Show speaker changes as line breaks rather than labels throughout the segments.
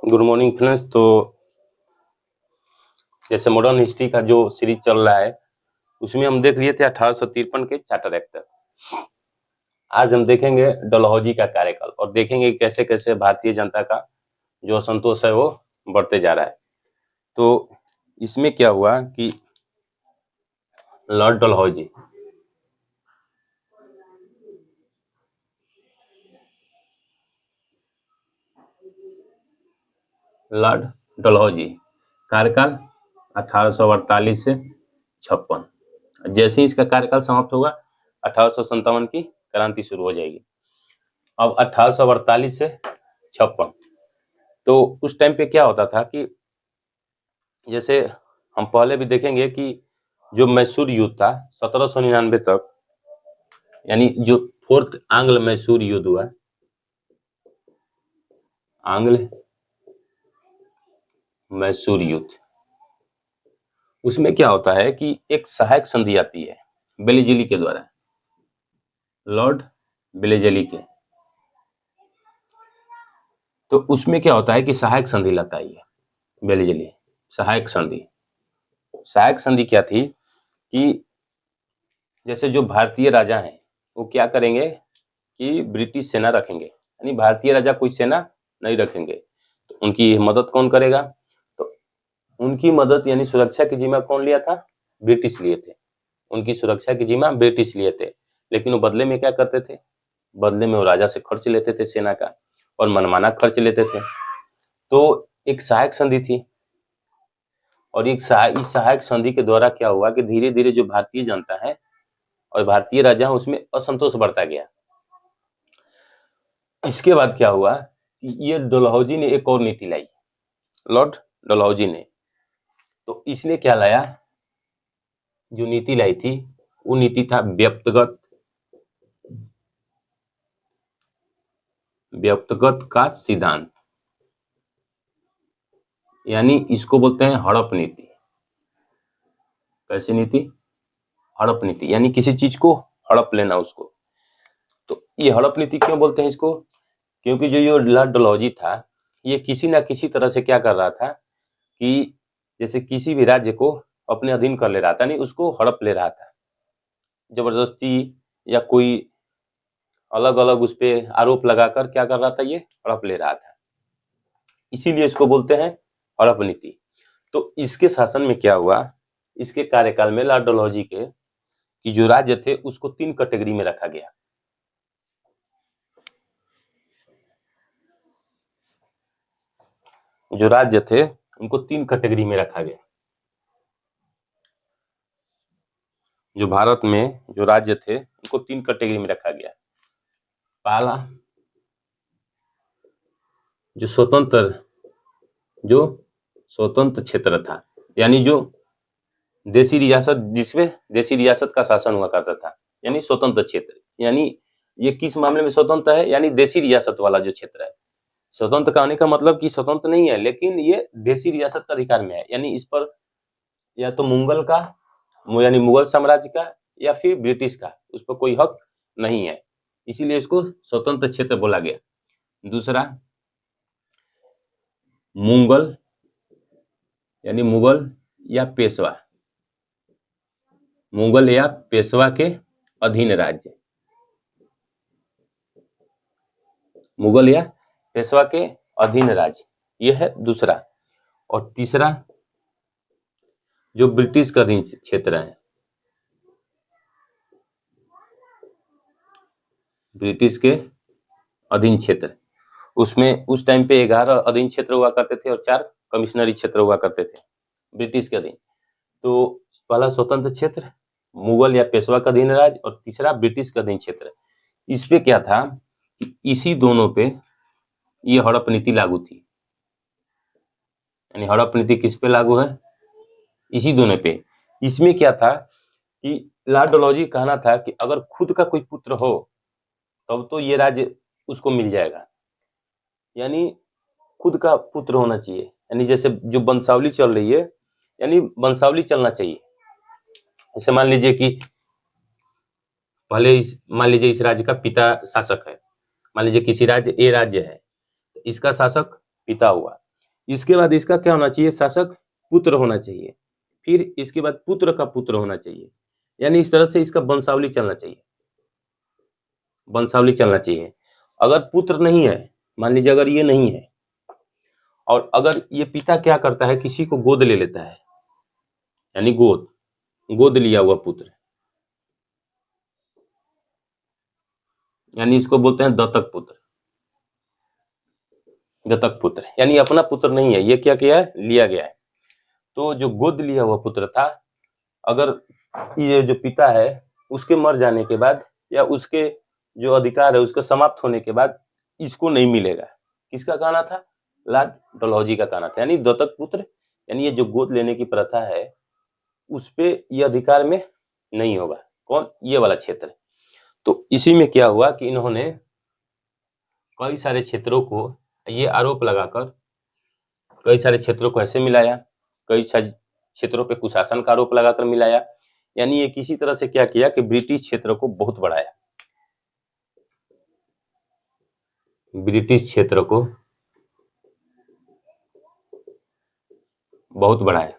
Good morning friends. तो जैसे modern history का जो सीरीज चल रहा है उसमें हम देख लिए थे 1853 के चार्टर एक्ट। आज हम देखेंगे डलहौजी का कार्यकाल और देखेंगे कैसे कैसे भारतीय जनता का जो असंतोष है वो बढ़ते जा रहा है। तो इसमें क्या हुआ कि लॉर्ड डलहौजी लॉर्ड डलहौजी कार्यकाल 1848 से 56। जैसे ही इसका कार्यकाल समाप्त होगा 1857 की क्रांति शुरू हो जाएगी। अब 1848 से 56, तो उस टाइम पे क्या होता था कि जैसे हम पहले भी देखेंगे कि जो मैसूर युद्ध था 1799 तक, यानी जो फोर्थ आंग्ल मैसूर युद्ध हुआ, आंग्ल मैसूर युद्ध, उसमें क्या होता है कि एक सहायक संधि आती है बेलीजेली के द्वारा, लॉर्ड बेलीजेली के। तो उसमें क्या होता है कि सहायक संधि लाता है बेलीजेली। सहायक संधि क्या थी कि जैसे जो भारतीय राजा हैं वो क्या करेंगे कि ब्रिटिश सेना रखेंगे, यानी भारतीय राजा कोई सेना नहीं रखेंगे, तो उनकी मदद कौन करेगा? तो उनकी मदद यानी सुरक्षा की जिम्मा कौन लिया था? ब्रिटिश लिए थे। उनकी सुरक्षा की जिम्मा ब्रिटिश लिए थे, लेकिन वो बदले में क्या करते थे? बदले में वो राजा से खर्च लेते थे सेना का, और मनमाना खर्च लेते थे। तो एक सहायक संधि थी, और इस सहायक संधि के द्वारा क्या हुआ कि धीरे धीरे जो भारतीय जनता है और भारतीय राजा है उसमें असंतोष बढ़ता गया। इसके बाद क्या हुआ कि ये डलहौजी ने एक और नीति लाई, लॉर्ड डलहौजी ने। तो इसने क्या लाया? जो नीति लाई थी वो नीति था व्यक्तिगत का सिद्धांत, यानी इसको बोलते हैं हड़प नीति। कैसी नीति? हड़प नीति, यानी किसी चीज को हड़प लेना उसको। तो ये हड़प नीति क्यों बोलते हैं इसको? क्योंकि जो लॉर्ड डलहौजी था ये किसी ना किसी तरह से क्या कर रहा था कि जैसे किसी भी राज्य को अपने अधीन कर ले रहा था, नहीं उसको हड़प ले रहा था जबरदस्ती, या कोई अलग अलग उस पे आरोप लगाकर क्या कर रहा था, ये हड़प ले रहा था। इसीलिए इसको बोलते हैं हड़प नीति। तो इसके शासन में क्या हुआ, इसके कार्यकाल में लॉर्ड डलहौजी के कि जो राज्य थे उसको 3 कैटेगरी में रखा गया। जो राज्य थे उनको 3 कैटेगरी में रखा गया। जो भारत में जो राज्य थे उनको 3 कैटेगरी में रखा गया। पहला, जो स्वतंत्र क्षेत्र था, यानी जो देसी रियासत, जिसमें देसी रियासत का शासन हुआ करता था, यानी स्वतंत्र क्षेत्र। यानी ये किस मामले में स्वतंत्र है? यानी देसी रियासत वाला जो क्षेत्र है। स्वतंत्र कहने का मतलब कि स्वतंत्र नहीं है, लेकिन ये देसी रियासत का अधिकार में है, यानी इस पर या तो मुगल का, यानी मुगल साम्राज्य का, या फिर ब्रिटिश का उस पर कोई हक नहीं है, इसीलिए इसको स्वतंत्र क्षेत्र बोला गया। दूसरा, मुगल यानी मुगल या पेशवा, मुगल या पेशवा के अधीन राज्य, मुगल या पेशवा के अधीन राज्य, यह है दूसरा। और तीसरा, जो ब्रिटिश का अधीन क्षेत्र है, ब्रिटिश के अधीन क्षेत्र, उसमें उस टाइम पे 11 अधीन क्षेत्र हुआ करते थे और 4 कमिश्नरी क्षेत्र हुआ करते थे ब्रिटिश के अधीन। तो पहला स्वतंत्र क्षेत्र, मुगल या पेशवा का अधीन राज्य, और तीसरा ब्रिटिश का अधीन क्षेत्र। इस पे क्या था कि इसी दोनों पे ये हड़प नीति लागू थी। यानी हड़प नीति किस पे लागू है? इसी दोनों पे। इसमें क्या था कि लॉर्ड डलहौजी कहना था कि अगर खुद का कोई पुत्र हो तब तो ये राज्य उसको मिल जाएगा, यानी खुद का पुत्र होना चाहिए। यानी जैसे जो वंशावली चल रही है, यानी वंशावली चलना चाहिए। जैसे मान लीजिए कि मान लीजिए इस राज्य का पिता शासक है, मान लीजिए किसी राज्य ए राज्य है, इसका शासक पिता हुआ, इसके बाद इसका क्या होना चाहिए, शासक पुत्र होना चाहिए, फिर इसके बाद पुत्र का पुत्र होना चाहिए, यानी इस तरह से इसका वंशावली चलना चाहिए, वंशावली चलना चाहिए। अगर पुत्र नहीं है, मान लीजिए अगर ये नहीं है, और अगर ये पिता क्या करता है, किसी को गोद ले लेता है, यानी गोद लिया हुआ पुत्र, यानी इसको बोलते हैं दत्तक पुत्र। दत्तक पुत्र यानी अपना पुत्र नहीं है, ये क्या किया है, लिया गया है। तो जो गोद लिया हुआ पुत्र था, अगर ये जो पिता है उसके मर जाने के बाद या उसके जो अधिकार है उसका समाप्त होने के बाद इसको नहीं मिलेगा। किसका कहना था, लॉर्ड डलहौजी का कहना था। यानी दत्तक पुत्र यानी ये जो गोद लेने की प्रथा है उस पे ये अधिकार में नहीं होगा। कौन, ये वाला क्षेत्र। तो इसी में क्या हुआ कि इन्होंने कई सारे क्षेत्रों को ये आरोप लगाकर कई सारे क्षेत्रों को ऐसे मिलाया, कई सारे क्षेत्रों पे कुशासन का आरोप लगाकर मिलाया। यानी ये किसी तरह से क्या किया कि ब्रिटिश क्षेत्र को बहुत बढ़ाया, ब्रिटिश क्षेत्र को बहुत बढ़ाया।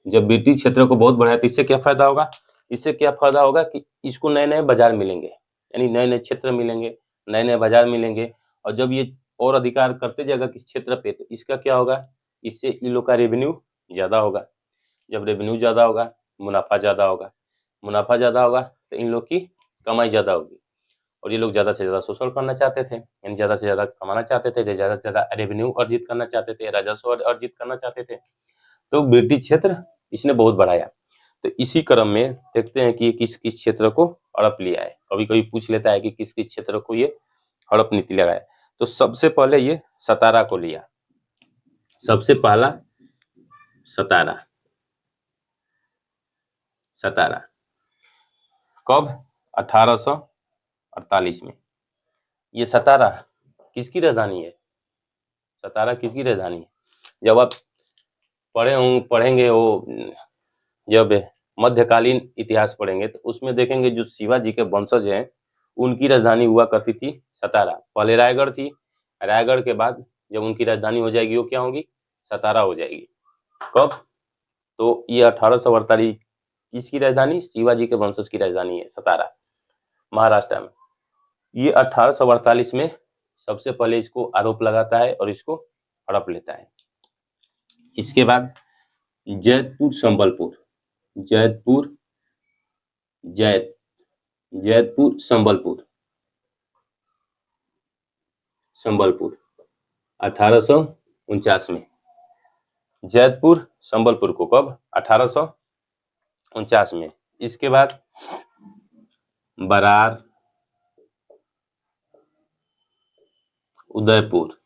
जब ब्रिटिश क्षेत्र को बहुत बढ़ाया तो इससे क्या फायदा होगा, इससे क्या फायदा होगा कि इसको नए नए बाजार मिलेंगे, यानी नए नए क्षेत्र मिलेंगे, नए नए बाजार मिलेंगे। और जब ये और अधिकार करते जाएगा किस क्षेत्र पे, तो इसका क्या होगा, इससे इन लोग का रेवेन्यू ज्यादा होगा। जब रेवेन्यू ज्यादा होगा, मुनाफा ज्यादा होगा, मुनाफा ज्यादा होगा तो इन लोग की कमाई ज्यादा होगी। और ये लोग ज्यादा से ज्यादा शोषण करना चाहते थे, यानी ज्यादा से ज्यादा कमाना चाहते थे, ज्यादा से ज्यादा रेवेन्यू अर्जित करना चाहते थे, राजस्व अर्जित करना चाहते थे। तो ब्रिटिश क्षेत्र इसने बहुत बढ़ाया। तो इसी क्रम में देखते हैं कि किस किस क्षेत्र को हड़प लिया है। कभी कभी पूछ लेता है कि किस किस क्षेत्र को ये हड़प नीति लगाया। तो सबसे पहले ये सतारा को लिया, सबसे पहला सतारा। सतारा कब, 1848 में। ये सतारा किसकी राजधानी है, सतारा किसकी राजधानी है। जब आप पढ़ेंगे वो, जब मध्यकालीन इतिहास पढ़ेंगे तो उसमें देखेंगे जो शिवाजी के वंशज हैं उनकी राजधानी हुआ करती थी सतारा। पहले रायगढ़ थी, रायगढ़ के बाद जब उनकी राजधानी हो जाएगी वो क्या होगी, सतारा हो जाएगी। कब, तो ये 1848 किसकी राजधानी, शिवाजी के वंशज की राजधानी है सतारा, महाराष्ट्र में। ये 1848 में सबसे पहले इसको आरोप लगाता है और इसको हड़प लेता है। इसके बाद जैतपुर संबलपुर, जैतपुर जैतपुर संबलपुर 1849 में। जैतपुर संबलपुर को कब, 1849 में। इसके बाद बरार उदयपुर,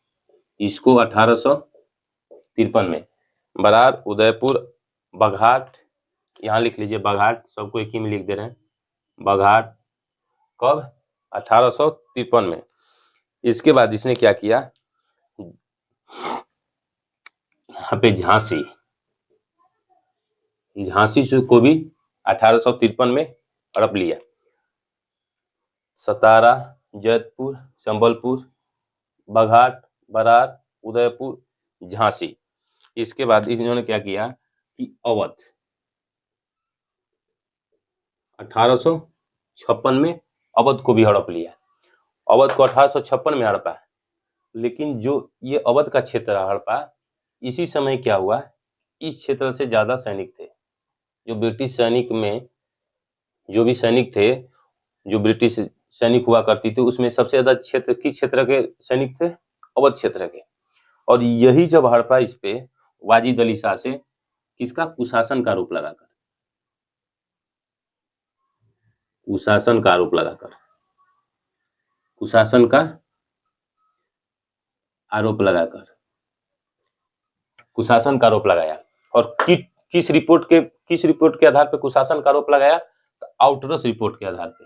इसको 1853 में। बरार, उदयपुर, बघाट, यहाँ लिख लीजिए बघाट, सबको एक ही में लिख दे रहे हैं, बघाट कब, 1853 में। इसके बाद इसने क्या किया, यहाँ पे झांसी को भी 1853 में हड़प लिया। सतारा, जैतपुर, संबलपुर, बघाट, बरार, उदयपुर, झांसी। इसके बाद इन्होंने क्या किया कि अवध 1856 में अवध को भी हड़प लिया। अवध को 1856 में हड़पा, लेकिन जो ये अवध का क्षेत्र हड़पा, इसी समय क्या हुआ, इस क्षेत्र से ज्यादा सैनिक थे। जो ब्रिटिश सैनिक में जो भी सैनिक थे, जो ब्रिटिश सैनिक हुआ करती थी, उसमें सबसे ज्यादा क्षेत्र किस क्षेत्र के सैनिक थे, अवध क्षेत्र के। और यही जब हड़पा इस पे वाजिद अली शाह से किसका, कुशासन का आरोप लगाकर, कुशासन का आरोप लगाकर, कुशासन का आरोप लगाकर, कुशासन का आरोप लगाया। और किस रिपोर्ट के आधार पर कुशासन का आरोप लगाया, तो आउटरस रिपोर्ट के आधार पे,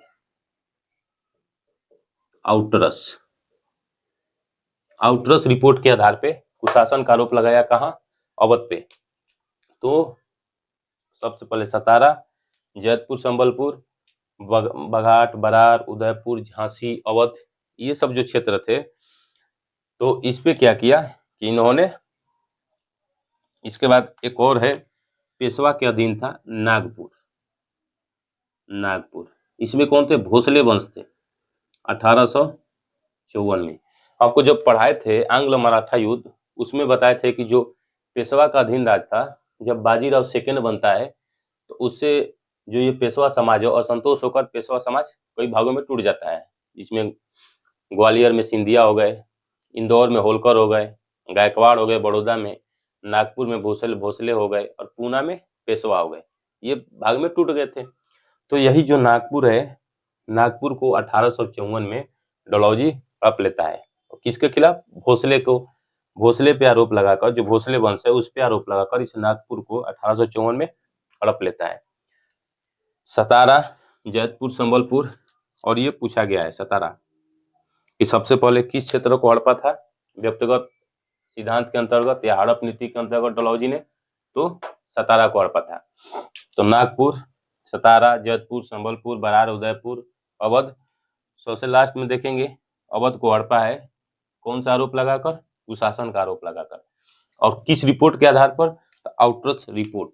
आउटरस रिपोर्ट के आधार पे कुशासन का आरोप लगाया। कहां, अवध पे। तो सबसे पहले सतारा, जैतपुर, संबलपुर, बघाट, बरार, उदयपुर, झांसी, अवध, ये सब जो क्षेत्र थे, तो इस पे क्या किया कि इन्होंने इसके बाद एक और है, पेशवा के अधीन था नागपुर। नागपुर, इसमें कौन थे? भोसले वंश थे 1854 में। आपको जब पढ़ाए थे आंग्ल मराठा युद्ध, उसमें बताए थे कि जो पेशवा का अधीन राज था, जब बाजीराव सेकंड बनता है तो उससे जो ये पेशवा समाज है असंतोष होकर पेशवा समाज कई भागों में टूट जाता है। इसमें ग्वालियर में सिंधिया हो गए, इंदौर में होलकर हो गए, गायकवाड़ हो गए बड़ौदा में, नागपुर में भोसले हो गए और पूना में पेशवा हो गए। ये भाग में टूट गए थे। तो यही जो नागपुर है, नागपुर को 1854 में डलहौजी हड़प लेता है। किसके खिलाफ? भोसले को, भोसले पे आरोप लगाकर, जो भोसले वंश है उस पे आरोप लगाकर इस नागपुर को 1854 में हड़प लेता है। सतारा, जैतपुर, संबलपुर, और ये पूछा गया है सतारा कि सबसे पहले किस क्षेत्र को हड़पा था व्यक्तिगत सिद्धांत के अंतर्गत या हड़प नीति के अंतर्गत डलहौजी ने? तो सतारा को हड़पा था। तो नागपुर, सतारा, जैतपुर, संबलपुर, बरार, उदयपुर, अवध। सबसे लास्ट में देखेंगे अवध को हड़पा है कौन सा आरोप लगाकर? कुशासन का आरोप लगाकर। और किस रिपोर्ट के आधार पर? आउटरस रिपोर्ट।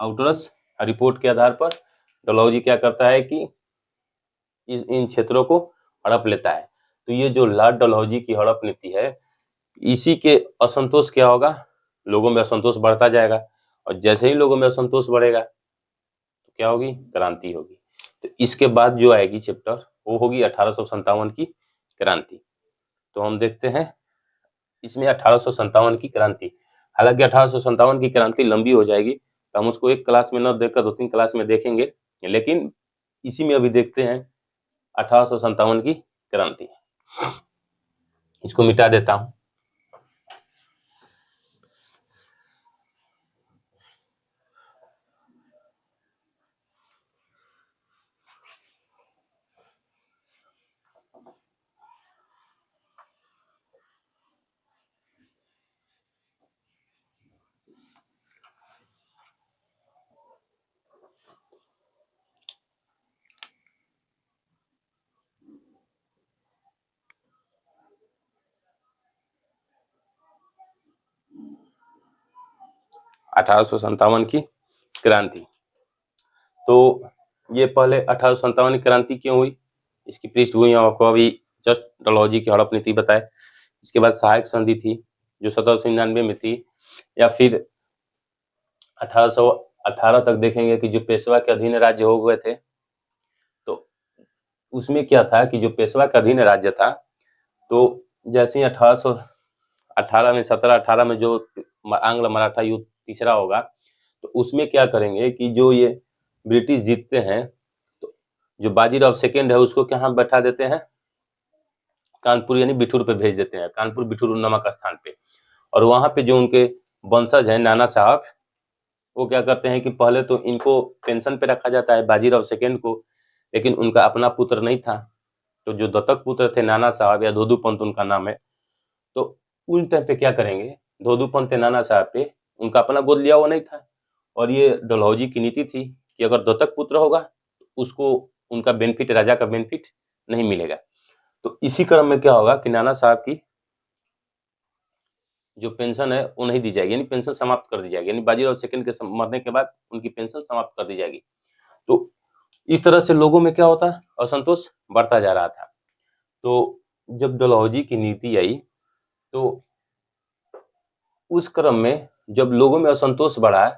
आउटरस रिपोर्ट के आधार पर डलहौजी क्या करता है कि इन क्षेत्रों को हड़प लेता है। तो ये जो लॉर्ड डलहौजी की हड़प नीति है, इसी के असंतोष क्या होगा? लोगों में असंतोष बढ़ता जाएगा, और जैसे ही लोगों में असंतोष बढ़ेगा तो क्या होगी? क्रांति होगी। तो इसके बाद जो आएगी चैप्टर वो होगी 1857 की क्रांति। तो हम देखते हैं इसमें 1857 की क्रांति। हालांकि 1857 की क्रांति लंबी हो जाएगी, तो हम उसको एक क्लास में न देखकर 2-3 क्लास में देखेंगे, लेकिन इसी में अभी देखते हैं 1857 की क्रांति। इसको मिटा देता हूं। अठारह की क्रांति। तो ये पहले 1857 की क्रांति क्यों हुई, इसकी पृष्ठभूमि आपको अभी जस्ट डलहौजी की हड़प नीति बताए। इसके बाद सहायक संधि थी जो 1799 में थी, या फिर 1818 तक देखेंगे कि जो पेशवा के अधीन राज्य हो गए थे। तो उसमें क्या था कि जो पेशवा का अधीन राज्य था, तो जैसे ही 1818 में 1718 में जो आंग्ल मराठा युद्ध तीसरा होगा, तो उसमें क्या करेंगे कि जो ये ब्रिटिश जीतते हैं, तो जो बाजीराव सेकेंड है उसको कहाँ बैठा देते हैं? कानपुर यानी बिठूर पे भेज देते हैं, कानपुर बिठूर नामक स्थान पे। और वहां पे जो उनके वंशज हैं नाना साहब, वो क्या करते हैं कि पहले तो इनको पेंशन पे रखा जाता है बाजीराव सेकेंड को, लेकिन उनका अपना पुत्र नहीं था। तो जो दत्तक पुत्र थे नाना साहब या धोदू पंत उनका नाम है, तो उन टाइम पे क्या करेंगे, धोदू पंत नाना साहब पे उनका अपना गोद लिया हुआ नहीं था, और ये डलहौजी की नीति थी कि अगर दत्तक पुत्र होगा उसको उनका बेनिफिट, राजा का बेनिफिट नहीं मिलेगा। तो इसी क्रम में क्या होगा कि नाना साहब की जो पेंशन है वो नहीं दी जाएगी, यानी पेंशन समाप्त कर दी जाएगी, यानी बाजीराव सेकंड के मरने के बाद उनकी पेंशन समाप्त कर दी जाएगी। तो इस तरह से लोगों में क्या होता है? असंतोष बढ़ता जा रहा था। तो जब डलहौजी की नीति आई, तो उस क्रम में जब लोगों में असंतोष बढ़ा,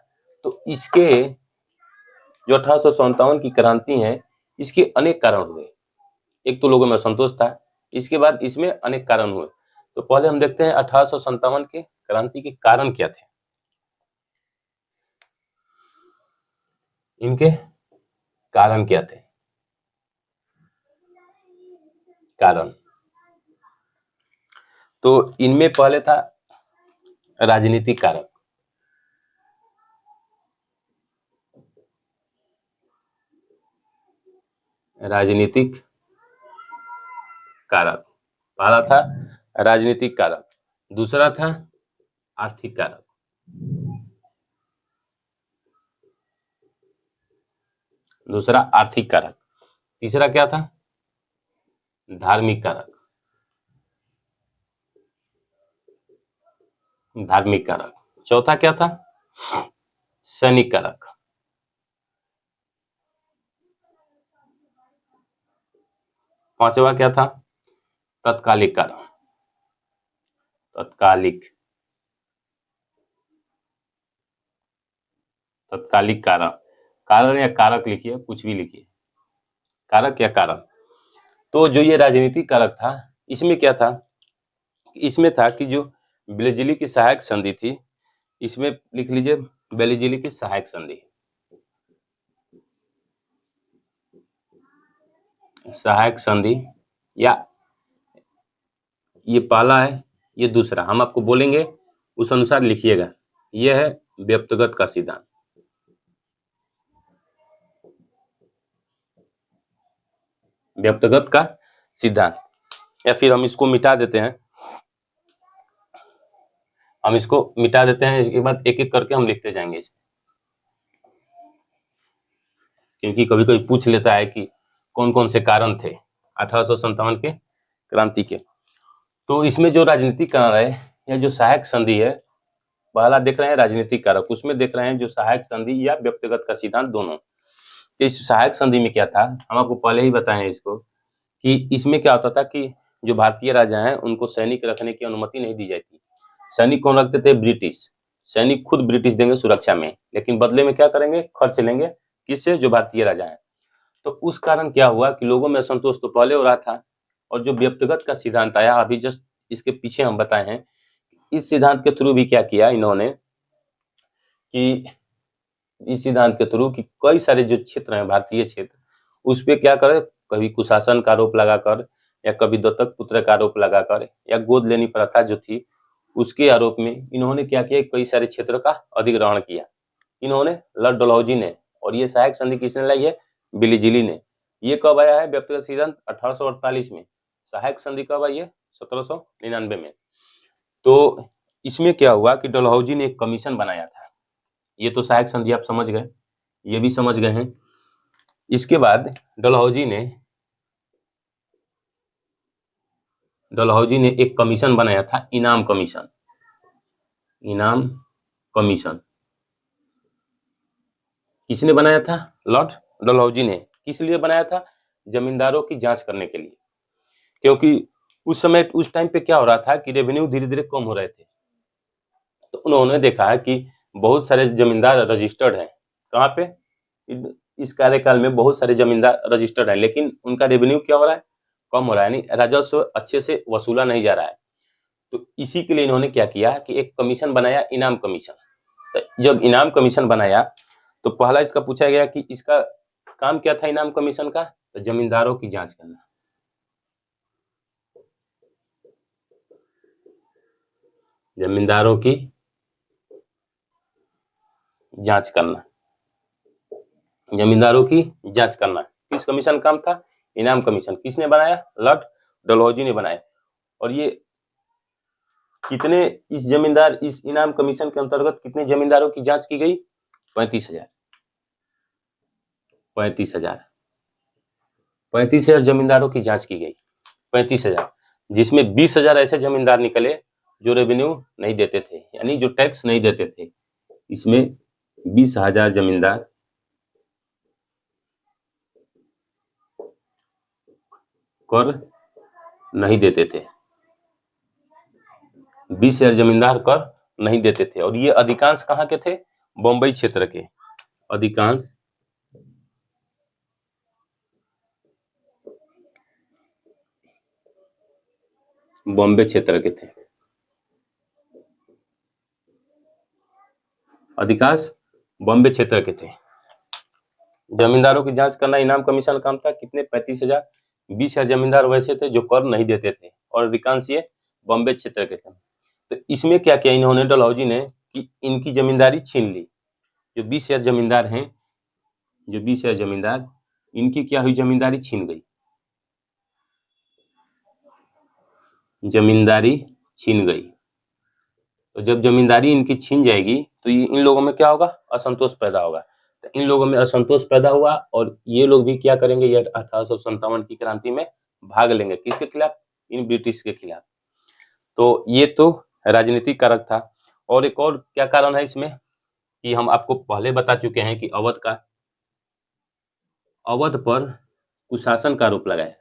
तो इसके जो 1857 की क्रांति है, इसके अनेक कारण हुए। एक तो लोगों में असंतोष था, इसके बाद इसमें अनेक कारण हुए। तो पहले हम देखते हैं 1857 के क्रांति के कारण क्या थे। इनके कारण क्या थे? कारण, तो इनमें पहले था राजनीतिक कारक। राजनीतिक कारक पहला था राजनीतिक कारक, दूसरा था आर्थिक कारक, दूसरा आर्थिक कारक, तीसरा क्या था? धार्मिक कारक। धार्मिक कारक। चौथा क्या था? सैनिक कारक। पांचवा क्या था? तत्कालिक कारक। तत्कालिक कारक। कारण या कारक लिखिए, कुछ भी लिखिए, कारक या कारण। तो जो ये राजनीतिक कारक था, इसमें क्या था? इसमें था कि जो बेलेजिली की सहायक संधि थी, इसमें लिख लीजिए बेलेजिली की सहायक संधि। सहायक संधि, या ये पहला है, ये दूसरा, हम आपको बोलेंगे उस अनुसार लिखिएगा। यह है व्यक्तिगत का सिद्धांत। व्यक्तिगत का सिद्धांत, या फिर हम इसको मिटा देते हैं। इसके बाद एक एक करके हम लिखते जाएंगे इसमें, क्योंकि कभी कभी पूछ लेता है कि कौन कौन से कारण थे 1857 के क्रांति के। तो इसमें जो राजनीतिक कारण है या जो सहायक संधि है, पहला देख रहे हैं राजनीतिक कारक, उसमें देख रहे हैं जो सहायक संधि या व्यक्तिगत का सिद्धांत, दोनों। इस सहायक संधि में क्या था, हम आपको पहले ही बताए हैं इसको, कि इसमें क्या होता था कि जो भारतीय राजा हैं उनको सैनिक रखने की अनुमति नहीं दी जाती। सैनिक कौन रखते थे? ब्रिटिश। सैनिक खुद ब्रिटिश देंगे सुरक्षा में, लेकिन बदले में क्या करेंगे? खर्च लेंगे। किससे? जो भारतीय राजा हैं। तो उस कारण क्या हुआ कि लोगों में असंतोष तो पहले हो रहा था, और जो व्यक्तिगत का सिद्धांत आया, अभी जस्ट इसके पीछे हम बताए हैं, इस सिद्धांत के थ्रू भी क्या किया इन्होंने, कि इस सिद्धांत के थ्रू कि कई सारे जो क्षेत्र हैं भारतीय क्षेत्र, उस पे क्या करे, कभी कुशासन का आरोप लगाकर, या कभी दत्तक पुत्र का आरोप लगाकर, या गोद लेनी प्रथा जो थी उसके आरोप में इन्होंने क्या किया, कई सारे क्षेत्रों का अधिग्रहण किया इन्होंने, लॉर्ड डलहौजी ने। और ये सहायक संधि किसने लाई है? बेलीजिली ने। ये कब आया है व्यक्तिगत सिद्धांत? 1848 में। सहायक संधि कब आई है? 1799 में। तो इसमें क्या हुआ कि डलहौजी ने एक कमीशन बनाया था। ये तो सहायक संधि आप समझ गए, ये भी समझ गए हैं। इसके बाद डलहौजी ने एक कमीशन बनाया था, इनाम कमीशन। इनाम कमीशन किसने बनाया था? लॉर्ड डलहौजी ने। किस लिए बनाया था? जमींदारों की जांच करने के लिए, क्योंकि उस समय उस टाइम पे क्या हो रहा था कि रेवेन्यू धीरे धीरे कम हो रहे थे। तो उन्होंने देखा है कि बहुत सारे जमींदार रजिस्टर्ड हैं। कहाँ पे? इस कार्यकाल में बहुत सारे जमींदार रजिस्टर्ड हैं, लेकिन उनका रेवेन्यू क्या हो रहा है? कम हो रहा है, यानी राजस्व अच्छे से वसूला नहीं जा रहा है। तो इसी के लिए इन्होंने क्या किया कि एक कमीशन बनाया, इनाम कमीशन। तो जब इनाम कमीशन बनाया तो पहला इसका पूछा गया कि इसका काम क्या था इनाम कमीशन का? तो जमींदारों की जांच करना। जमींदारों की जांच करना। जमींदारों की जांच करना किस कमीशन काम था? इनाम कमीशन। किसने बनाया? लॉर्ड डलहौजी ने बनाया। और ये कितने इस इनाम कमीशन के अंतर्गत कितने जमींदारों की जांच की गई? 35,000। 35,000 जमींदारों की जांच की गई। 35,000, जिसमें 20,000 ऐसे जमींदार निकले जो रेवेन्यू नहीं देते थे, यानी जो टैक्स नहीं देते थे। इसमें 20,000 जमींदार कर नहीं देते थे। 20,000 जमींदार कर नहीं देते थे, और ये अधिकांश कहाँ के थे? बम्बई क्षेत्र के। अधिकांश बॉम्बे क्षेत्र के थे। अधिकांश बॉम्बे क्षेत्र के थे। जमींदारों की जांच करना इनाम कमीशन काम था। कितने? 35,000। 20,000 जमींदार वैसे थे जो कर नहीं देते थे, और अधिकांश ये बॉम्बे क्षेत्र के थे। तो इसमें क्या किया इन्होंने, डलहौजी ने, कि इनकी जमींदारी छीन ली। जो 20,000 जमींदार हैं, जो 20,000 जमींदार, इनकी क्या हुई? जमींदारी छीन गई। जमींदारी छीन गई। तो जब जमींदारी इनकी छीन जाएगी तो ये इन लोगों में क्या होगा? असंतोष पैदा होगा। तो इन लोगों में असंतोष पैदा हुआ, और ये लोग भी क्या करेंगे? ये 1857 की क्रांति में भाग लेंगे। किसके खिलाफ? इन ब्रिटिश के खिलाफ। तो ये तो राजनीतिक कारक था। और एक और क्या कारण है इसमें कि हम आपको पहले बता चुके हैं कि अवध पर कुशासन का आरोप लगाया,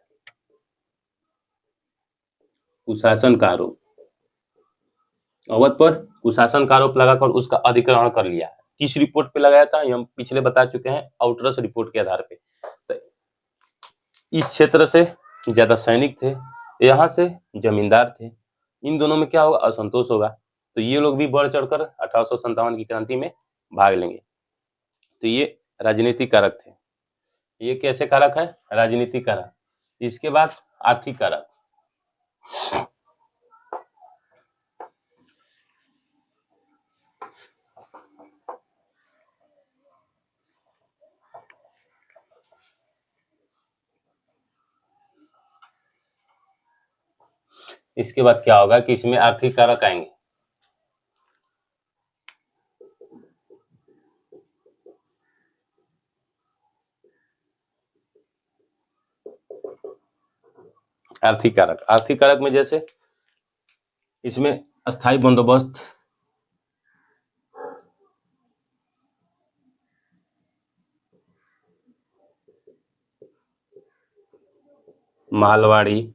कुशासन का आरोप, अवध पर कुशासन का आरोप लगाकर उसका अधिग्रहण कर लिया। किस रिपोर्ट पे लगाया था, ये हम पिछले बता चुके हैं, आउटरस रिपोर्ट के आधार पे। तो इस क्षेत्र से ज्यादा सैनिक थे, यहाँ से जमींदार थे, इन दोनों में क्या होगा, असंतोष होगा। तो ये लोग भी बढ़ चढ़कर 1857 की क्रांति में भाग लेंगे। तो ये राजनीतिक कारक थे। ये कैसे कारक है, राजनीतिक कारक। इसके बाद आर्थिक कारक। इसके बाद क्या होगा कि इसमें आर्थिक कारक आएंगे। आर्थिक कारक, आर्थिक कारक में जैसे इसमें अस्थाई बंदोबस्त, मालवाड़ी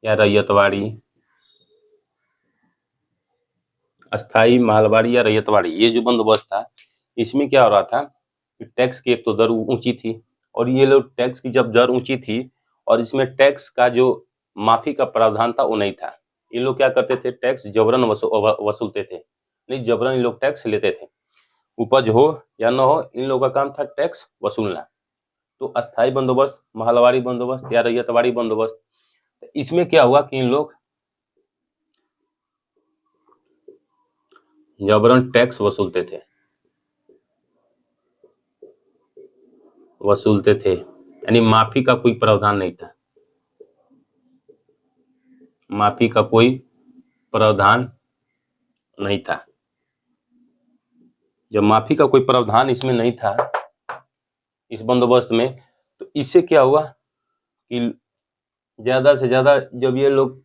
या रैयतवाड़ी, अस्थाई मालवाड़ी या रैयतवाड़ी, ये जो बंदोबस्त था, इसमें क्या हो रहा था कि टैक्स की एक तो दर ऊंची थी, और ये लोग टैक्स की जब दर ऊंची थी और इसमें टैक्स का जो माफी का प्रावधान था वो नहीं था। ये लोग क्या करते थे, टैक्स जबरन वसूलते थे, नहीं जबरन ये लोग टैक्स लेते थे। उपज हो या न हो, इन लोगों का काम था टैक्स वसूलना। तो अस्थाई बंदोबस्त, माहलवाड़ी बंदोबस्त या रैयतवाड़ी बंदोबस्त, इसमें क्या हुआ कि इन लोग जबरन टैक्स वसूलते थे, यानी माफी का कोई प्रावधान नहीं था, माफी का कोई प्रावधान नहीं था। जब माफी का कोई प्रावधान इसमें नहीं था, इस बंदोबस्त में, तो इससे क्या हुआ कि ज्यादा से ज्यादा जब ये लोग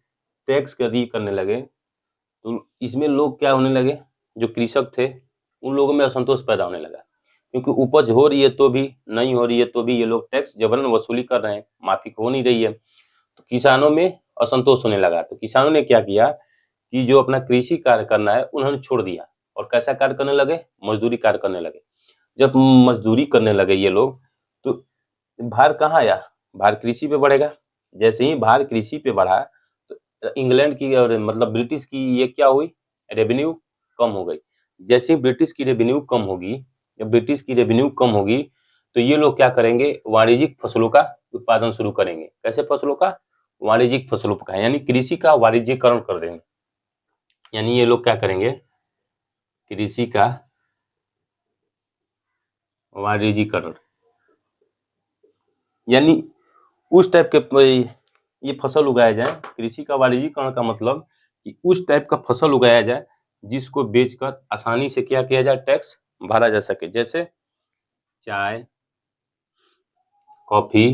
टैक्स की अदा करने लगे, तो इसमें लोग क्या होने लगे, जो कृषक थे उन लोगों में असंतोष पैदा होने लगा, क्योंकि उपज हो रही है तो भी, नहीं हो रही है तो भी ये लोग टैक्स जबरन वसूली कर रहे हैं, माफी हो नहीं रही है। तो किसानों में असंतोष होने लगा। तो किसानों ने क्या किया कि जो अपना कृषि कार्य करना है उन्होंने छोड़ दिया, और कैसा कार्य करने लगे, मजदूरी कार्य करने लगे। जब मजदूरी करने लगे ये लोग, तो भार कहाँ आया, भार कृषि पे बढ़ेगा। जैसे ही भार कृषि पे बढ़ा, तो इंग्लैंड की और मतलब ब्रिटिश की ये क्या हुई, रेवेन्यू कम हो गई। जैसे ही ब्रिटिश की रेवेन्यू कम होगी, जब ब्रिटिश की रेवेन्यू कम होगी, तो ये लोग क्या करेंगे, वाणिज्यिक फसलों का उत्पादन शुरू करेंगे। कैसे फसलों का, वाणिज्यिक फसलों का, यानी कृषि का वाणिज्यिकरण कर देंगे। यानी ये लोग क्या करेंगे, कृषि का वाणिज्यिकरण, यानी उस टाइप के ये फसल उगाया जाए। कृषि का वाणिज्यिकरण का मतलब कि उस टाइप का फसल उगाया जाए जिसको बेचकर आसानी से क्या किया जाए, टैक्स भरा जा सके। जैसे चाय, कॉफी,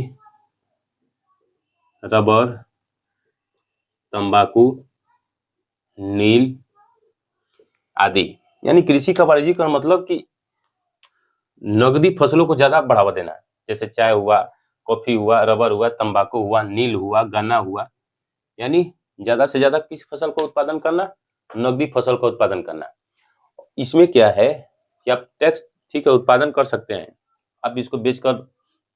रबर, तंबाकू, नील आदि। यानी कृषि का वाणिज्यिकरण मतलब कि नगदी फसलों को ज्यादा बढ़ावा देना। जैसे चाय हुआ, कॉफी हुआ, रबर हुआ, तंबाकू हुआ, नील हुआ, गन्ना हुआ, यानी ज्यादा से ज्यादा किस फसल का उत्पादन करना, नगदी फसल का उत्पादन करना। इसमें क्या है कि आप टैक्स ठीक है उत्पादन कर सकते हैं, आप इसको बेचकर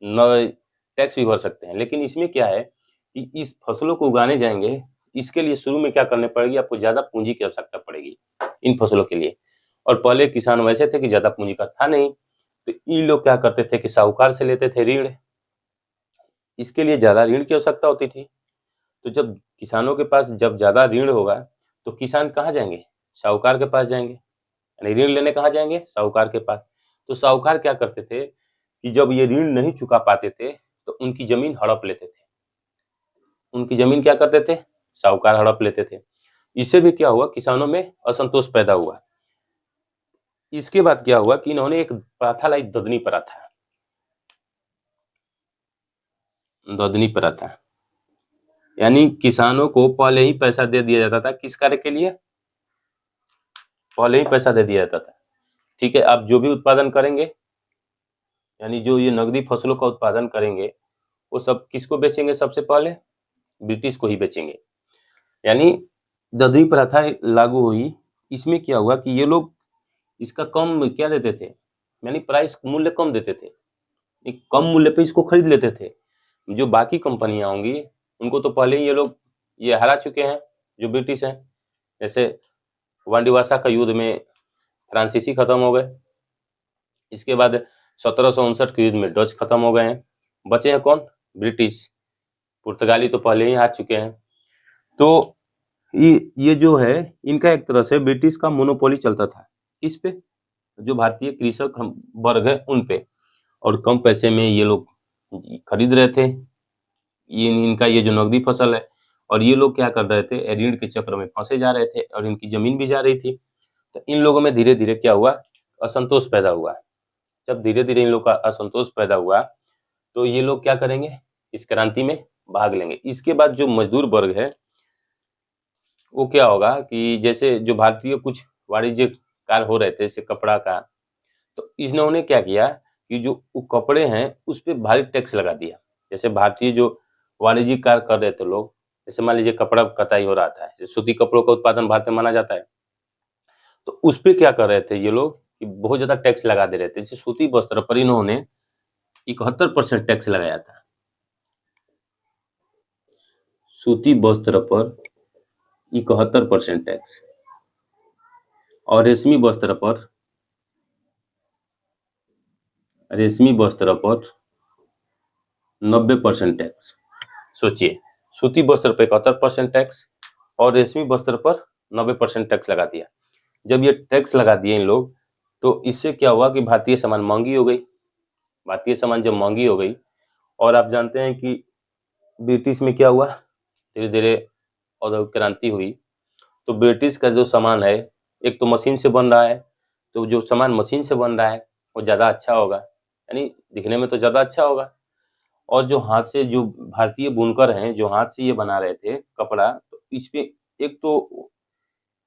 न टैक्स भी भर सकते हैं, लेकिन इसमें क्या है कि इस फसलों को उगाने जाएंगे, इसके लिए शुरू में क्या करने पड़ेगी, आपको ज्यादा पूंजी की आवश्यकता पड़ेगी इन फसलों के लिए। और पहले किसान वैसे थे कि ज्यादा पूंजी का था नहीं, तो इन लोग क्या करते थे कि साहूकार से लेते थे ऋण, इसके लिए ज्यादा ऋण की आवश्यकता होती थी। तो जब किसानों के पास जब ज्यादा ऋण होगा, तो किसान कहाँ जाएंगे, साहूकार के पास जाएंगे, यानी ऋण लेने कहाँ जाएंगे, साहूकार के पास। तो साहूकार क्या करते थे कि जब ये ऋण नहीं चुका पाते थे, तो उनकी जमीन हड़प लेते थे, उनकी जमीन क्या करते थे, साहूकार हड़प लेते थे। इससे भी क्या हुआ, किसानों में असंतोष पैदा हुआ। इसके बाद क्या हुआ कि इन्होंने एक प्रथा लाई, ददनी प्रथा, ददनी प्रथा, यानी किसानों को पहले ही पैसा दे दिया जाता था, किस कार्य के लिए, पहले ही पैसा दे दिया जाता था। ठीक है, आप जो भी उत्पादन करेंगे, यानी जो ये नकदी फसलों का उत्पादन करेंगे, वो सब किसको बेचेंगे? सबसे पहले ब्रिटिश को ही बेचेंगे। यानी दरद्री प्रथा लागू हुई। इसमें क्या हुआ कि ये लोग इसका कम क्या देते थे, यानी प्राइस मूल्य कम देते थे, एक कम मूल्य पे इसको खरीद लेते थे। जो बाकी कंपनियां होंगी उनको तो पहले ही ये लोग ये हरा चुके हैं, जो ब्रिटिश हैं। जैसे वांडीवासा का युद्ध में फ्रांसीसी खत्म हो गए, इसके बाद 1759 के युद्ध में डच खत्म हो गए हैं, बचे हैं कौन? ब्रिटिश। पुर्तगाली तो पहले ही हार चुके हैं। तो ये जो है, इनका एक तरह से ब्रिटिश का मोनोपोली चलता था किस पे? जो भारतीय कृषक वर्ग है उन पे, और कम पैसे में ये लोग खरीद रहे थे ये इनका ये जो नकदी फसल है, और ये लोग क्या कर रहे थे? ऋण के चक्र में फंसे जा रहे थे और इनकी जमीन भी जा रही थी। तो इन लोगों में धीरे धीरे क्या हुआ? असंतोष पैदा हुआ। जब धीरे धीरे इन लोग का असंतोष पैदा हुआ तो ये लोग क्या करेंगे? इस क्रांति में भाग लेंगे। इसके बाद जो मजदूर वर्ग है वो क्या होगा कि जैसे जो भारतीय कुछ वाणिज्य कार्य हो रहे थे, जैसे कपड़ा का, तो इन्होंने क्या किया कि जो कपड़े हैं उस पर भारी टैक्स लगा दिया। जैसे भारतीय जो वाणिज्यिक कार्य कर रहे थे लोग, जैसे मान लीजिए कपड़ा कताई हो रहा था, सूती कपड़ों का उत्पादन भारत में माना जाता है, तो उस पर क्या कर रहे थे ये लोग कि बहुत ज्यादा टैक्स लगा दे रहे थे। जैसे सूती वस्त्र पर इन्होंने 71% टैक्स लगाया था। सूती वस्त्र पर 71% टैक्स, और रेशमी वस्त्र पर 90% टैक्स। सोचिए, सूती वस्त्र पर 71% टैक्स और रेशमी वस्त्र पर 90% टैक्स लगा दिया। जब ये टैक्स लगा दिए इन लोग, तो इससे क्या हुआ कि भारतीय सामान महंगी हो गई। भारतीय सामान जब महंगी हो गई, और आप जानते हैं कि ब्रिटिश में क्या हुआ, धीरे धीरे औद्योगिक क्रांति हुई, तो ब्रिटिश का जो सामान है एक तो मशीन से बन रहा है, तो जो सामान मशीन से बन रहा है वो ज़्यादा अच्छा होगा, यानी दिखने में तो ज़्यादा अच्छा होगा। और जो हाथ से, जो भारतीय बुनकर हैं जो हाथ से ये बना रहे थे कपड़ा, तो इस पे एक तो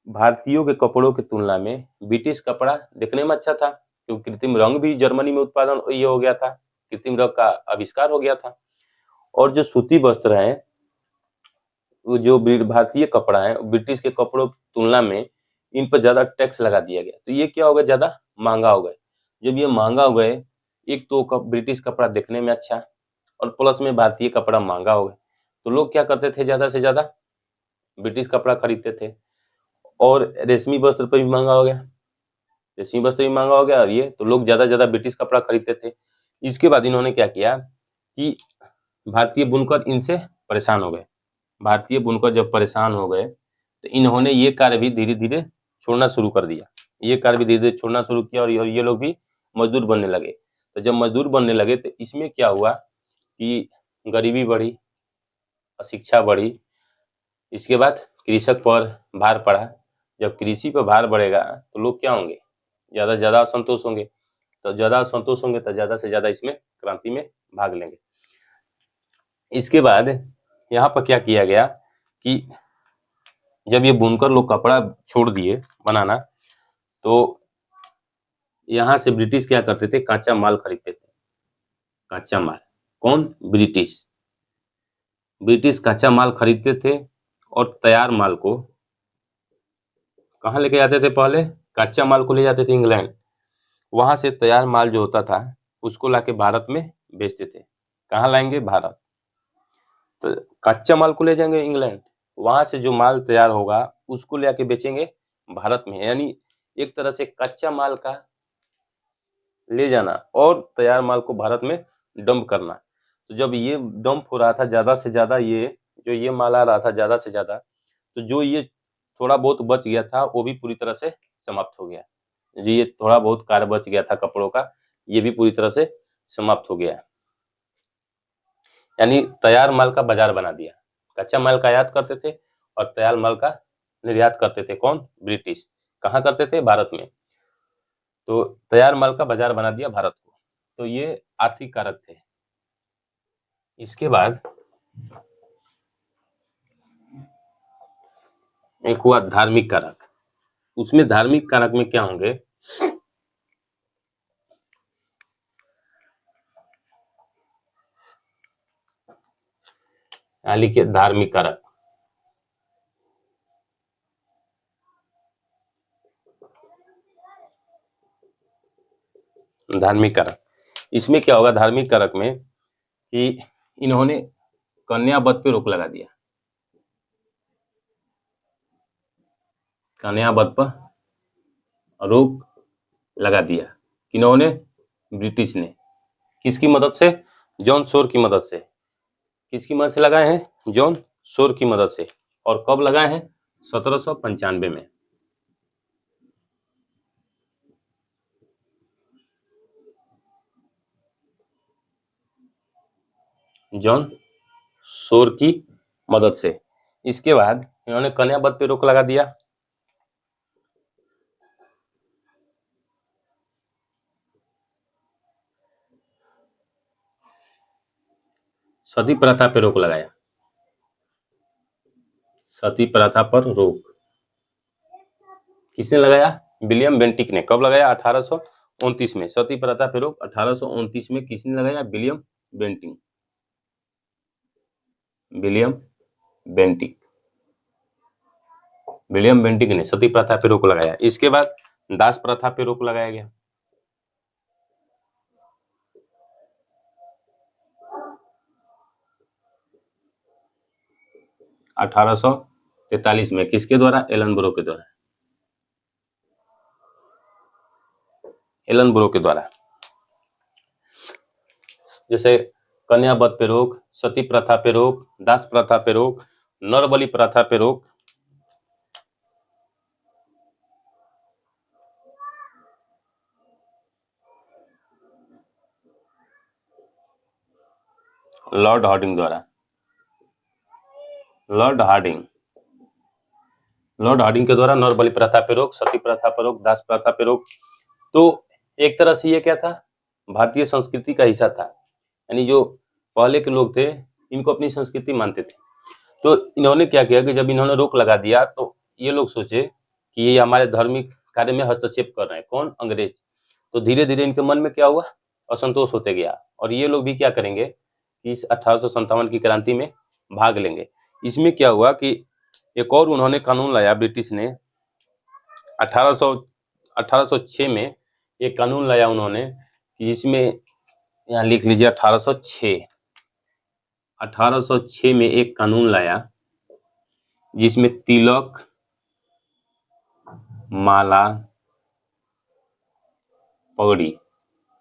भारतीयों के कपड़ों की तुलना में ब्रिटिश कपड़ा दिखने में अच्छा था, क्योंकि कृत्रिम रंग भी जर्मनी में उत्पादन ये हो गया था, कृत्रिम रंग का आविष्कार हो गया था। और जो सूती वस्त्र हैं, वो जो भारतीय कपड़ा है, ब्रिटिश के कपड़ों की तुलना में इन पर ज्यादा टैक्स लगा दिया गया, तो ये क्या हो गया? ज्यादा महंगा हो गए। जब ये महंगा हो गए, एक तो ब्रिटिश कपड़ा दिखने में अच्छा, और प्लस में भारतीय कपड़ा महंगा हो गया, तो लोग क्या करते थे? ज्यादा से ज्यादा ब्रिटिश कपड़ा खरीदते थे। और रेशमी वस्त्र पर भी महंगा हो गया, रेशमी वस्त्र भी महंगा हो गया, और ये तो लोग ज्यादा से ज्यादा ब्रिटिश कपड़ा खरीदते थे। इसके बाद इन्होंने क्या किया कि भारतीय बुनकर इनसे परेशान हो गए। भारतीय बुनकर जब परेशान हो गए, तो इन्होंने ये कार्य भी धीरे धीरे छोड़ना शुरू कर दिया। ये कार्य भी धीरे धीरे छोड़ना शुरू किया, और ये लोग भी मजदूर बनने लगे। तो जब मजदूर बनने लगे, तो इसमें क्या हुआ कि गरीबी बढ़ी, अशिक्षा बढ़ी। इसके बाद कृषक पर भार पड़ा। जब कृषि पर भार बढ़ेगा तो लोग क्या होंगे? ज़्यादा से ज़्यादा असंतोष होंगे। तो ज़्यादा असंतोष होंगे तो ज़्यादा से ज़्यादा इसमें क्रांति में भाग लेंगे। इसके बाद यहाँ पर क्या किया गया कि जब ये बुनकर लोग कपड़ा छोड़ दिए बनाना, तो यहाँ से ब्रिटिश क्या करते थे? कच्चा माल खरीदते थे। कच्चा माल कौन? ब्रिटिश। ब्रिटिश कच्चा माल खरीदते थे, और तैयार माल को कहाँ लेके जाते थे? पहले कच्चा माल को ले जाते थे इंग्लैंड। वहां से तैयार माल जो होता था उसको लाके भारत में बेचते थे। कहाँ लाएंगे? भारत। तो कच्चा माल को ले जाएंगे इंग्लैंड, वहां से जो माल तैयार होगा उसको ले आके बेचेंगे भारत में। यानी एक तरह से कच्चा माल का ले जाना और तैयार माल को भारत में डंप करना। तो जब ये डंप हो रहा था ज्यादा से ज्यादा, ये जो ये माल आ रहा था ज्यादा से ज्यादा, तो जो ये थोड़ा बहुत बच गया था वो भी पूरी तरह से समाप्त हो गया। जो ये थोड़ा बहुत कार्य बच गया था कपड़ों का, ये भी पूरी तरह से समाप्त हो गया। यानी तैयार माल का बाजार बना दिया। कच्चा माल का आयात करते थे और तैयार माल का निर्यात करते थे। कौन? ब्रिटिश। कहाँ करते थे? भारत में। तो तैयार माल का बाजार बना दिया भारत को। तो ये आर्थिक कारक थे। इसके बाद एक हुआ धार्मिक कारक। उसमें धार्मिक कारक में क्या होंगे, यहाँ लिखिए धार्मिक कारक। धार्मिक कारक, इसमें क्या होगा धार्मिक कारक में कि इन्होंने कन्या वध पे रोक लगा दिया। कन्या वध पर रोक लगा दिया किन्होंने, ब्रिटिश ने। किसकी मदद से, जॉन शोर की मदद से। किसकी मदद से लगाए हैं, जॉन शोर की मदद से। और कब लगाए हैं, 1795 में। जॉन शोर की मदद से। इसके बाद इन्होंने कन्या वध पे रोक लगा दिया। सती प्रथा पे रोक लगाया। सती प्रथा पर रोक किसने लगाया, विलियम बेंटिक ने। कब लगाया, 1829 में। सती प्रथा पे रोक 1829 में किसने लगाया, William Bentinck. William Bentinck, William Bentinck ने सती प्रथा पे रोक लगाया। इसके बाद दास प्रथा पे रोक लगाया गया। 1843 में किसके द्वारा, एलन ब्रो के द्वारा। एलन ब्रो के द्वारा। जैसे कन्या वध पे रोक, सती प्रथा पे रोक, दास प्रथा पे रोक, नरबलि प्रथा पे रोक, लॉर्ड हार्डिंग द्वारा। लॉर्ड हार्डिंग, लॉर्ड हार्डिंग के द्वारा नरबलि प्रथा पे रोक, सती प्रथा पे रोक, दास प्रथा पे रोक। तो एक तरह से ये क्या था, भारतीय संस्कृति का हिस्सा था। यानी जो पहले के लोग थे इनको अपनी संस्कृति मानते थे। तो इन्होंने क्या किया कि जब इन्होंने रोक लगा दिया तो ये लोग सोचे कि ये हमारे धार्मिक कार्य में हस्तक्षेप कर रहे हैं। कौन, अंग्रेज। तो धीरे धीरे इनके मन में क्या हुआ, असंतोष होते गया। और ये लोग भी क्या करेंगे कि इस 1857 की क्रांति में भाग लेंगे। इसमें क्या हुआ कि एक और उन्होंने कानून लाया, ब्रिटिश ने 1806 में एक कानून लाया उन्होंने, जिसमें यहाँ लिख लीजिए 1806 में एक कानून लाया जिसमें तिलक, माला, पगड़ी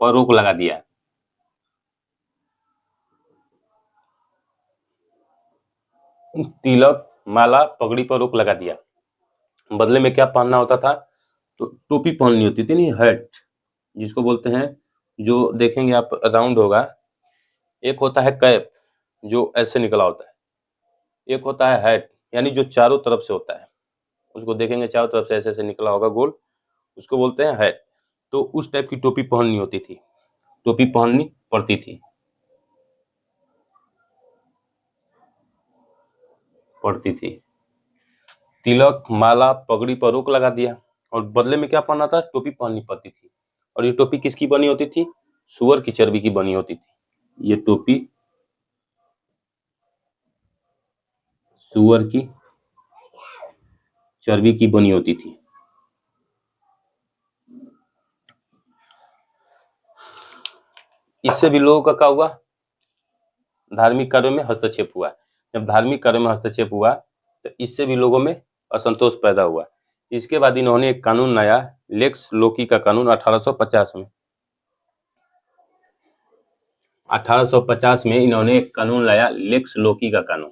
पर रोक लगा दिया। तिलक, माला, पगड़ी पर रोक लगा दिया। बदले में क्या पहनना होता था, तो टोपी पहननी होती थी, नहीं, हैट जिसको बोलते हैं, जो देखेंगे आप राउंड होगा। एक होता है कैप जो ऐसे निकला होता है, एक होता है हैट यानी जो चारों तरफ से होता है, उसको देखेंगे चारों तरफ से ऐसे ऐसे निकला होगा गोल, उसको बोलते हैं हैट। तो उस टाइप की टोपी पहननी होती थी, टोपी पहननी पड़ती थी, तिलक, माला, पगड़ी पर रोक लगा दिया और बदले में क्या पहनना था, टोपी पहननी पड़ती थी। और ये टोपी किसकी बनी होती थी, सुअर की चर्बी की बनी होती थी। ये टोपी सुअर की चर्बी की बनी होती थी। इससे भी लोगों का क्या हुआ, धार्मिक कार्यों में हस्तक्षेप हुआ। जब धार्मिक कार्यों में हस्तक्षेप हुआ तो इससे भी लोगों में असंतोष पैदा हुआ। इसके बाद इन्होंने एक कानून लाया, लेक्स लोकी का कानून 1850 में। 1850 में इन्होंने एक कानून लाया, लेक्स लोकी का कानून।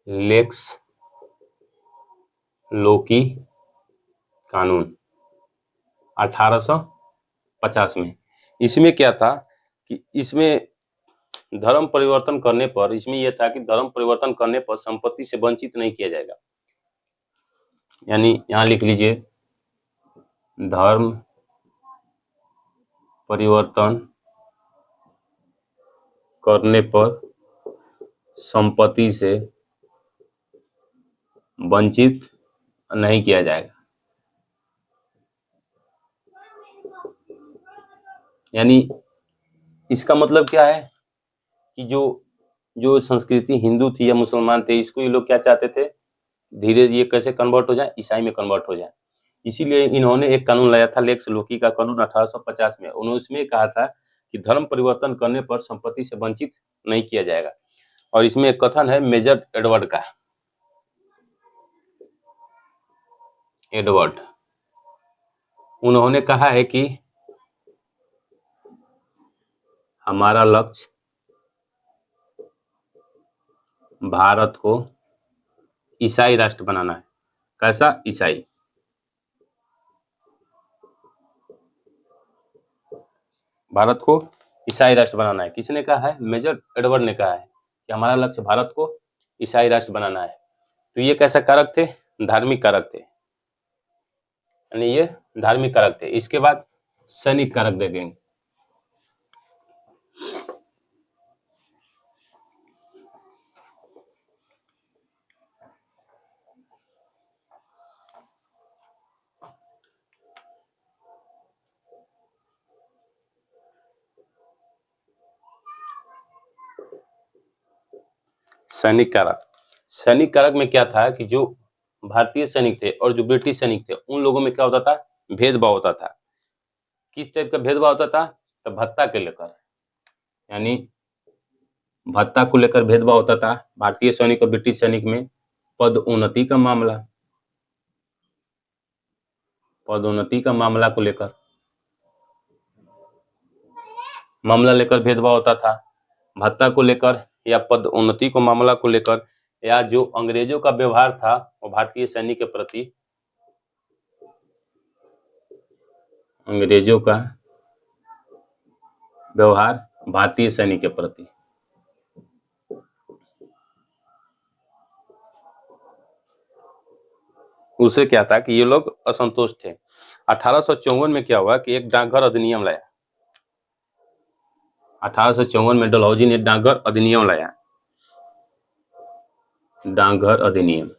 लेक्स लोकी कानून 1850 में। इसमें क्या था कि इसमें धर्म परिवर्तन करने पर, इसमें यह था कि धर्म परिवर्तन करने पर संपत्ति से वंचित नहीं किया जाएगा। यानी यहां लिख लीजिए, धर्म परिवर्तन करने पर संपत्ति से वंचित नहीं किया जाएगा। यानी इसका मतलब क्या है कि जो संस्कृति हिंदू थी या मुसलमान थे, इसको ये लोग क्या चाहते थे, धीरे ये कैसे कन्वर्ट हो जाए, ईसाई में कन्वर्ट हो जाए। इसीलिए इन्होंने एक कानून लाया था, लेक्स लोकी का कानून 1850 में। उन्होंने उसमें कहा था कि धर्म परिवर्तन करने पर संपत्ति से वंचित नहीं किया जाएगा। और इसमें एक कथन है मेजर एडवर्ड का। एडवर्ड, उन्होंने कहा है कि हमारा लक्ष्य भारत को ईसाई राष्ट्र बनाना है। कैसा? ईसाई। भारत को ईसाई राष्ट्र बनाना है। किसने कहा है? मेजर एडवर्ड ने कहा है कि हमारा लक्ष्य भारत को ईसाई राष्ट्र बनाना है। तो ये कैसा कारक थे? धार्मिक कारक थे, यानी ये धार्मिक कारक थे। इसके बाद सैनिक कारक देखेंगे। सैनिक कारक, सैनिक कारक में क्या था कि जो भारतीय सैनिक थे और जो ब्रिटिश सैनिक थे, उन लोगों में क्या होता था? भेदभाव होता था। किस टाइप का भेदभाव होता था? तो भत्ता के लेकर, यानी भत्ता को लेकर भेदभाव होता था भारतीय सैनिक और ब्रिटिश सैनिक में। पदोन्नति का मामला, पदोन्नति का मामला को लेकर मामला लेकर भेदभाव होता था। भत्ता को लेकर या पदोन्नति को मामला को लेकर, या जो अंग्रेजों का व्यवहार था वो भारतीय सैनिक के प्रति, अंग्रेजों का व्यवहार भारतीय सैनिक के प्रति, उससे क्या था कि ये लोग असंतुष्ट थे। 1854 में क्या हुआ कि एक डाकघर अधिनियम लाया। 1854 में डलहौजी ने डाकघर अधिनियम लाया। डाकघर अधिनियम,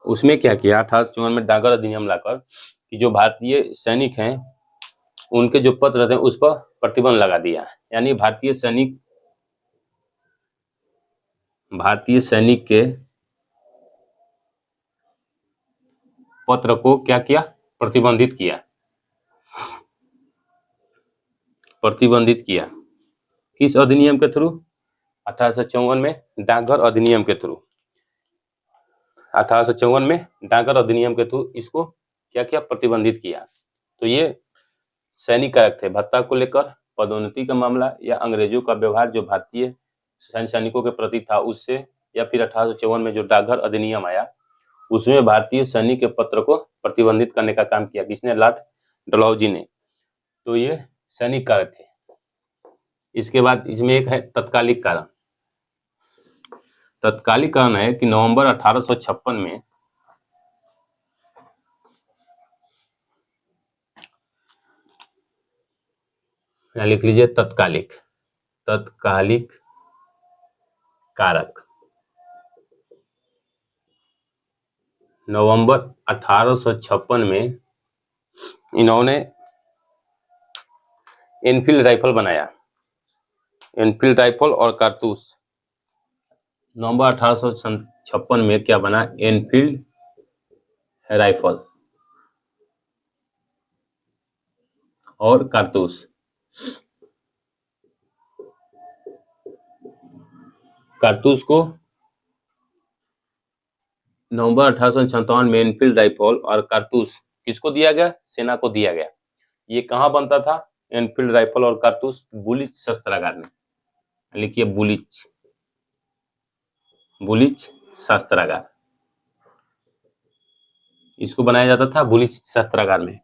उसमें क्या किया 1854 में डाकघर अधिनियम लाकर कि जो भारतीय सैनिक हैं उनके जो पत्र रहते हैं उस पर प्रतिबंध लगा दिया। यानी भारतीय सैनिक के पत्र को क्या किया? प्रतिबंधित किया। प्रतिबंधित किया किस अधिनियम के थ्रू? 1854 में डाकघर अधिनियम के थ्रू। 1854 में डाकघर अधिनियम के थ्रू इसको क्या किया? प्रतिबंधित किया। तो ये सैनिक कारक थे, भत्ता को लेकर, पदोन्नति का मामला, या अंग्रेजों का व्यवहार जो भारतीय सैनिकों के प्रति था उससे, या फिर 1854 में जो डाकघर अधिनियम आया उसमें भारतीय सैनिक के पत्र को प्रतिबंधित करने का काम किया। किसने? लॉर्ड डलहौजी ने। तो ये सैनिक कारक थे। इसके बाद इसमें एक है तत्कालिक कारण। तत्कालिक कारण है कि नवंबर 1856 में लिख लीजिए तत्कालिक, तत्कालिक कारक। नवंबर 1856 में इन्होंने एनफील्ड राइफल बनाया। एनफील्ड राइफल और कारतूस। नवंबर 1856 में क्या बना? एनफील्ड राइफल और कारतूस। कारतूस को नवंबर 1857 में एनफील्ड राइफल और कारतूस किसको दिया गया? सेना को दिया गया। ये कहाँ बनता था? एनफील्ड राइफल और कारतूस बुलिच शस्त्रागार में। लिखिए बुलिच, बुलिच शस्त्रागार, इसको बनाया जाता था बुलिच शस्त्रागार में।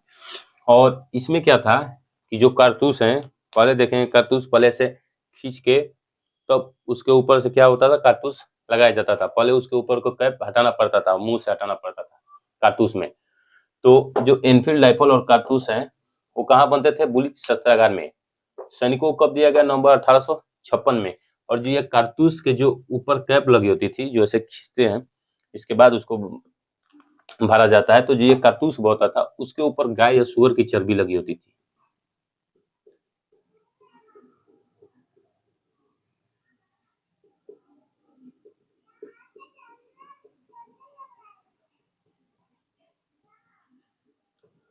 और इसमें क्या था कि जो कारतूस हैं, पहले देखेंगे कारतूस पहले से खींच के तब उसके ऊपर से क्या होता था? कारतूस लगाया जाता था। पहले उसके ऊपर को कैप हटाना पड़ता था, मुंह से हटाना पड़ता था कारतूस में। तो जो एनफील्ड राइफल और कारतूस हैं वो कहाँ बनते थे? बुलिच शस्त्रागार में। सैनिकों को कब दिया गया? नवंबर 1856 में। और जो ये कारतूस के जो ऊपर कैप लगी होती थी, जो ऐसे खींचते हैं, इसके बाद उसको भरा जाता है, तो जो ये कारतूस होता था उसके ऊपर गाय या सुअर की चर्बी लगी होती थी।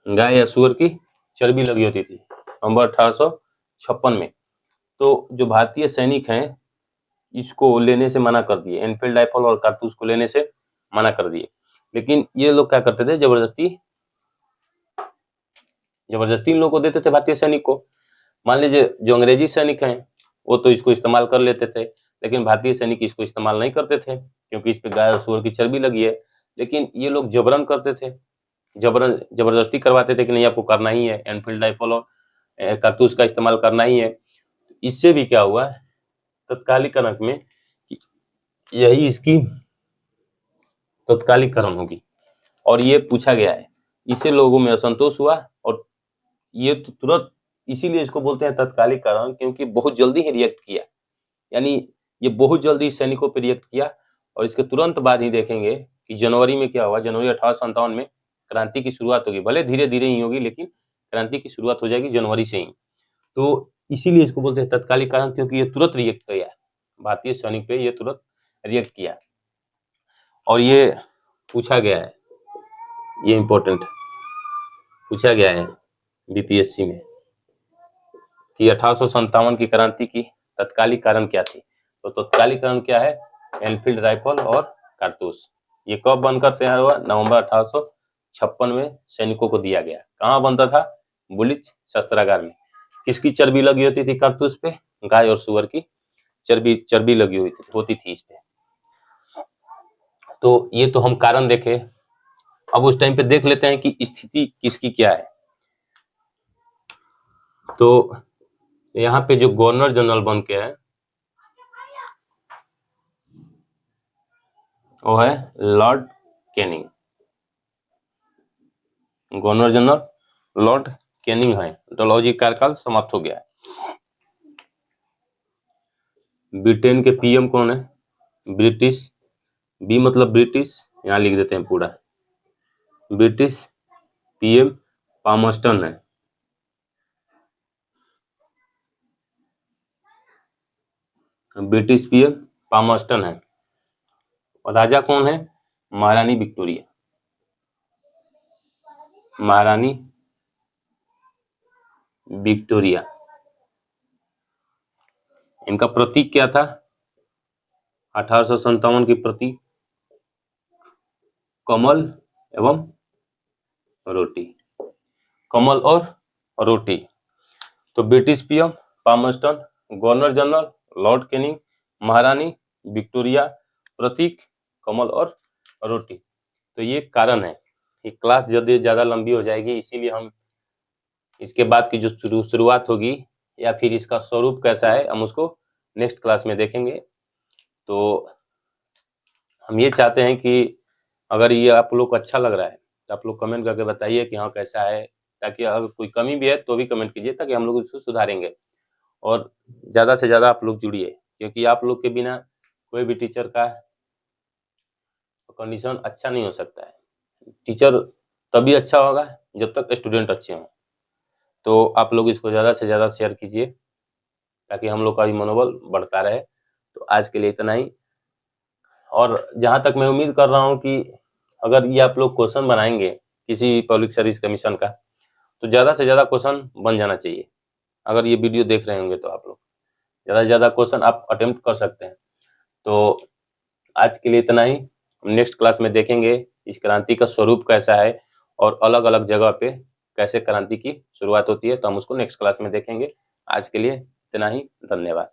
गाय या सुअर की चर्बी लगी होती थी नवंबर 1856 में। तो जो भारतीय सैनिक हैं इसको लेने से मना कर दिए, एनफील्ड राइफल और कारतूस को लेने से मना कर दिए। लेकिन ये लोग क्या करते थे? जबरदस्ती इन लोगों को देते थे, भारतीय सैनिक को। मान लीजिए जो अंग्रेजी सैनिक हैं वो तो इसको इस्तेमाल कर लेते थे, लेकिन भारतीय सैनिक इसको इस्तेमाल नहीं करते थे क्योंकि इस पे गाय और सुअर की चर्बी लगी है। लेकिन ये लोग जबरन करते थे, जबरदस्ती करवाते थे कि नहीं आपको करना ही है, एनफील्ड राइफल और कारतूस का इस्तेमाल करना ही है। इससे भी क्या हुआ तत्कालीकरण में कि यही इसकी तत्कालीकरण होगी और ये पूछा गया है, इससे लोगों में असंतोष हुआ और ये तो तुरंत, इसीलिए इसको बोलते हैं तत्कालीकरण, क्योंकि बहुत जल्दी ही रिएक्ट किया, यानी ये बहुत जल्दी सैनिकों पर रिएक्ट किया। और इसके तुरंत बाद ही देखेंगे कि जनवरी में क्या हुआ। जनवरी 1857 में क्रांति की शुरुआत होगी, भले धीरे धीरे ही होगी लेकिन क्रांति की शुरुआत हो जाएगी जनवरी से ही। तो इसीलिए इसको बोलते हैं तत्कालीकरण, क्योंकि ये तुरंत रिएक्ट किया, भारतीय सैनिक पे ये तुरंत रिएक्ट किया। और ये पूछा गया है, ये इंपॉर्टेंट पूछा गया है बीपीएससी में कि 1857 की क्रांति की तत्कालिक कारण क्या थी। तो तत्कालिक कारण क्या है? एनफील्ड राइफल और कारतूस। ये कब बनकर तैयार हुआ? नवंबर 1856 में सैनिकों को दिया गया। कहाँ बनता था? बुलिच शस्त्रागार में। किसकी चर्बी लगी होती थी कारतूस पे? गाय और सुअर की चर्बी लगी होती थी इस पे। तो ये तो हम कारण देखे। अब उस टाइम पे देख लेते हैं कि स्थिति किसकी क्या है। तो यहाँ पे जो गवर्नर जनरल बन के है वो है Lord Canning. Governor general Lord Canning है। डलहौजी कार्यकाल समाप्त हो गया है। ब्रिटेन के पीएम कौन है? ब्रिटिश, बी मतलब ब्रिटिश, यहाँ लिख देते हैं पूरा। ब्रिटिश पीएम पामस्टन है। ब्रिटिश पीएम पामस्टन है। और राजा कौन है? महारानी विक्टोरिया। महारानी विक्टोरिया। इनका प्रतीक क्या था? 1857 की प्रतीक कमल एवं रोटी। कमल और रोटी। तो British PM Palmerston, governor general Lord Canning, महारानी विक्टोरिया, प्रतीक कमल और रोटी। तो ये कारण है। ये क्लास यदि ज़्यादा लंबी हो जाएगी, इसीलिए हम इसके बाद की जो शुरुआत होगी या फिर इसका स्वरूप कैसा है हम उसको नेक्स्ट क्लास में देखेंगे। तो हम ये चाहते हैं कि अगर ये आप लोग को अच्छा लग रहा है तो आप लोग कमेंट करके बताइए कि हाँ कैसा है, ताकि अगर कोई कमी भी है तो भी कमेंट कीजिए ताकि हम लोग उसको सुधारेंगे। और ज़्यादा से ज़्यादा आप लोग जुड़िए, क्योंकि आप लोग के बिना कोई भी टीचर का कंडीशन अच्छा नहीं हो सकता है। टीचर तभी अच्छा होगा जब तक स्टूडेंट अच्छे हों। तो आप लोग इसको ज़्यादा से ज़्यादा शेयर कीजिए ताकि हम लोग का भी मनोबल बढ़ता रहे। तो आज के लिए इतना ही। और जहाँ तक मैं उम्मीद कर रहा हूँ कि अगर ये आप लोग क्वेश्चन बनाएंगे किसी पब्लिक सर्विस कमीशन का, तो ज़्यादा से ज़्यादा क्वेश्चन बन जाना चाहिए। अगर ये वीडियो देख रहे होंगे तो आप लोग ज़्यादा से ज़्यादा क्वेश्चन आप अटेम्प्ट कर सकते हैं। तो आज के लिए इतना ही। हम नेक्स्ट क्लास में देखेंगे इस क्रांति का स्वरूप कैसा है और अलग अलग जगह पे कैसे क्रांति की शुरुआत होती है, तो हम उसको नेक्स्ट क्लास में देखेंगे। आज के लिए इतना ही। धन्यवाद।